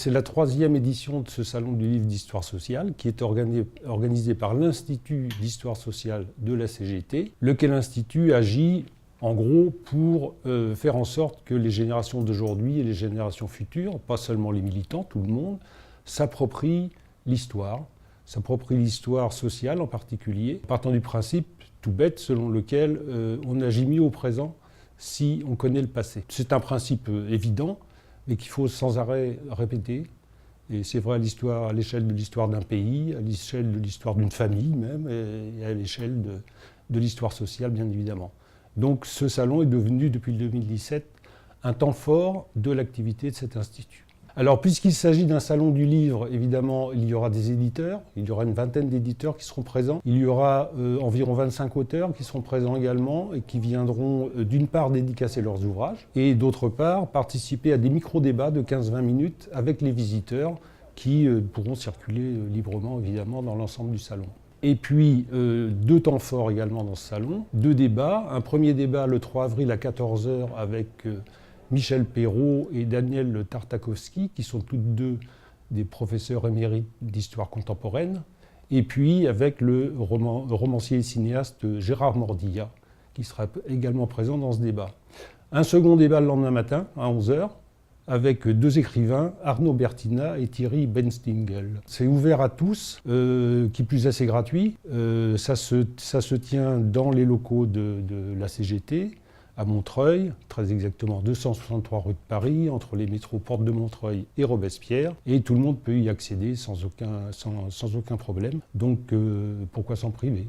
c'est la 3e édition de ce salon du livre d'histoire sociale qui est organisé par l'Institut d'histoire sociale de la CGT, lequel institut agit en gros pour faire en sorte que les générations d'aujourd'hui et les générations futures, pas seulement les militants, tout le monde, s'approprient l'histoire sociale en particulier, partant du principe tout bête selon lequel on agit mieux au présent si on connaît le passé. C'est un principe évident, mais qu'il faut sans arrêt répéter. Et c'est vrai à l'échelle de l'histoire d'un pays, à l'échelle de l'histoire d'une famille même, et à l'échelle de l'histoire sociale, bien évidemment. Donc ce salon est devenu, depuis le 2017, un temps fort de l'activité de cet institut. Alors, puisqu'il s'agit d'un salon du livre, évidemment, il y aura des éditeurs, il y aura une vingtaine d'éditeurs qui seront présents. Il y aura environ 25 auteurs qui seront présents également et qui viendront d'une part dédicacer leurs ouvrages et d'autre part participer à des micro-débats de 15-20 minutes avec les visiteurs qui pourront circuler librement, évidemment, dans l'ensemble du salon. Et puis, 2 temps forts également dans ce salon, 2 débats. Un premier débat le 3 avril à 14h avec Michel Perrault et Daniel Tartakovsky, qui sont toutes deux des professeurs émérites d'histoire contemporaine, et puis avec le romancier et cinéaste Gérard Mordillat, qui sera également présent dans ce débat. Un second débat le lendemain matin, à 11h, avec 2 écrivains, Arnaud Bertina et Thierry Benstingel. C'est ouvert à tous, qui plus est, c'est gratuit. Ça se tient dans les locaux de la CGT, à Montreuil, très exactement 263 rue de Paris, entre les métros Porte de Montreuil et Robespierre, et tout le monde peut y accéder sans aucun problème, donc pourquoi s'en priver ?